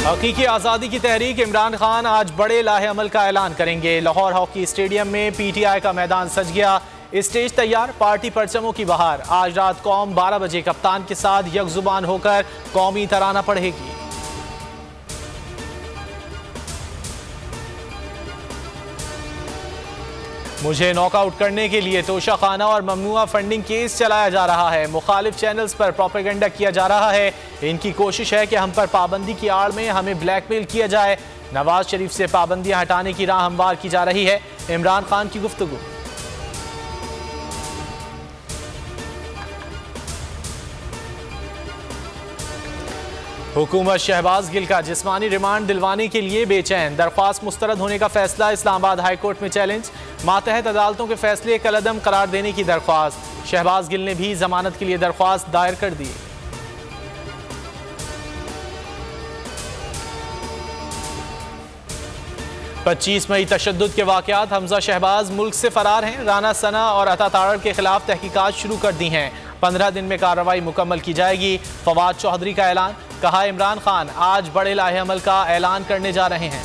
हकीकी आज़ादी की तहरीक इमरान खान आज बड़े लाहे अमल का ऐलान करेंगे। लाहौर हॉकी स्टेडियम में PTI का मैदान सज गया, स्टेज तैयार, पार्टी परचमों की बहार। आज रात कौम 12 बजे कप्तान के साथ यकजुबान होकर कौमी तराना पढ़ेगी। मुझे नॉकआउट करने के लिए तोशाखाना और ममनुआ फंडिंग केस चलाया जा रहा है। मुखालिफ चैनल्स पर प्रोपेगेंडा किया जा रहा है। इनकी कोशिश है कि हम पर पाबंदी की आड़ में हमें ब्लैकमेल किया जाए। नवाज शरीफ से पाबंदियां हटाने की राह हमवार की जा रही है। इमरान खान की गुफ्तगू। हुकूमत शहबाज गिल का जिस्मानी रिमांड दिलवाने के लिए बेचैन। दरख्वास्त मुस्तरद होने का फैसला इस्लामाबाद हाई कोर्ट में चैलेंज। मातहत अदालतों के फैसले कलअदम करार देने की दरख्वास्त। शहबाज गिल ने भी जमानत के लिए दरख्वास्त दायर कर दी। पच्चीस मई तशद्दुद के वाक़यात। हमजा शहबाज मुल्क से फरार हैं। राना सना और अता तारड़ के खिलाफ तहकीकात शुरू कर दी हैं। 15 दिन में कार्रवाई मुकम्मल की जाएगी। फवाद चौधरी का ऐलान। कहा, इमरान खान आज बड़े लाहे अमल का ऐलान करने जा रहे हैं।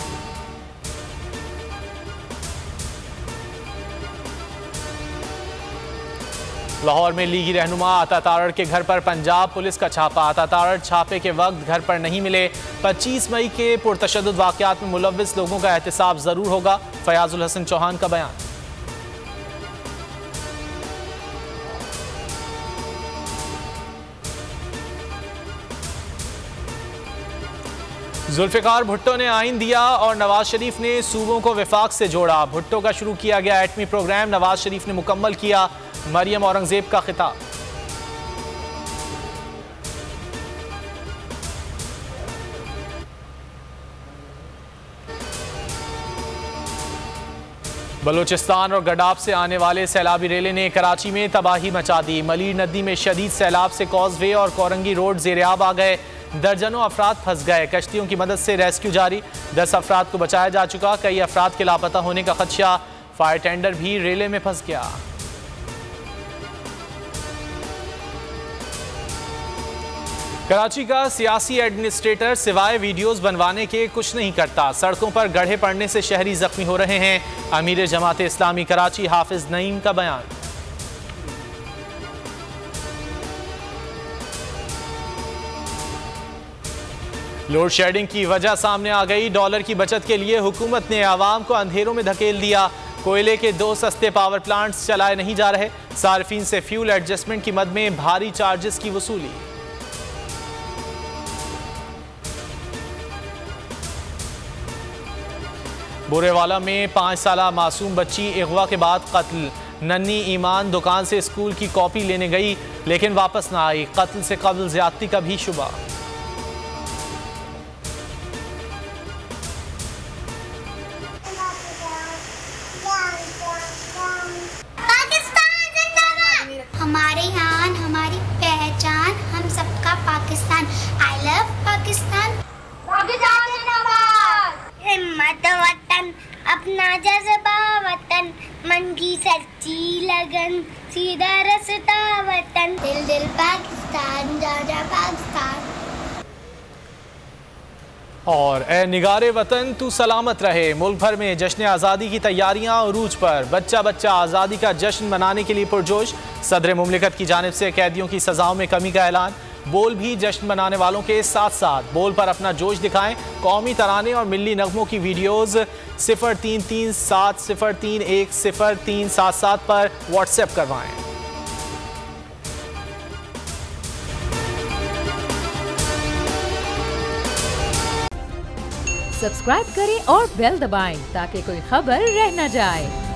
लाहौर में लीगी रहनुमा अता तारड़ के घर पर पंजाब पुलिस का छापा। अता तारड़ छापे के वक्त घर पर नहीं मिले। 25 मई के पुरतशद्दुद वाक़यात में मुलव्विस लोगों का एहतिसाब जरूर होगा। फयाजुल हसन चौहान का बयान। जुल्फ़िकार भुट्टो ने आइन दिया और नवाज शरीफ ने सूबों को विफाक से जोड़ा। भुट्टो का शुरू किया गया एटमी प्रोग्राम नवाज शरीफ ने मुकम्मल किया। मरियम औरंगजेब का खिताब। बलूचिस्तान और गडाब से आने वाले सैलाबी रेले ने कराची में तबाही मचा दी। मलीर नदी में शदीद सैलाब से कॉजवे और कोरंगी रोड ज़ेरे-आब आ गए। दर्जनों अफराद फंस गए। कश्तियों की मदद से रेस्क्यू जारी। 10 अफराद को बचाया जा चुका। कई अफराद के लापता होने का खदशा। फायर टेंडर भी रेले में फंस गया। कराची का सियासी एडमिनिस्ट्रेटर सिवाय वीडियोस बनवाने के कुछ नहीं करता। सड़कों पर गड्ढे पड़ने से शहरी जख्मी हो रहे हैं। अमीर जमात इस्लामी कराची हाफिज नईम का बयान। लोड शेडिंग की वजह सामने आ गई। डॉलर की बचत के लिए हुकूमत ने आवाम को अंधेरों में धकेल दिया। कोयले के 2 सस्ते पावर प्लांट्स चलाए नहीं जा रहे। सार्फिन से फ्यूल एडजस्टमेंट की मद में भारी चार्जेस की वसूली। बुरेवाला में 5 साला मासूम बच्ची अगवा के बाद कत्ल। नन्ही ईमान दुकान से स्कूल की कॉपी लेने गई लेकिन वापस ना आई। कत्ल से कबल ज्यादती का भी शुबा। हमारे यहाँ हमारी पहचान, हम सबका पाकिस्तान। I love Pakistan. पाकिस्तान जिंदाबाद। हिम्मत वतन, अपना जज्बा वतन, मन की सच्ची लगन, सीधा रास्ता वतन। दिल दिल पाकिस्तान, जा जा पाकिस्तान। और ए निगारे वतन तू सलामत रहे। मुल्क भर में जश्न आज़ादी की तैयारियां उरूज पर। बच्चा बच्चा आज़ादी का जश्न मनाने के लिए पुरजोश। सदर मुमलिकत की जानिब से कैदियों की सजाओं में कमी का ऐलान। बोल भी जश्न मनाने वालों के साथ साथ बोल पर अपना जोश दिखाएं। कौमी तराने और मिली नगमों की वीडियोज़ 033703100377 पर व्हाट्सएप करवाएं। सब्सक्राइब करें और बेल दबाएं ताकि कोई खबर रह न जाए।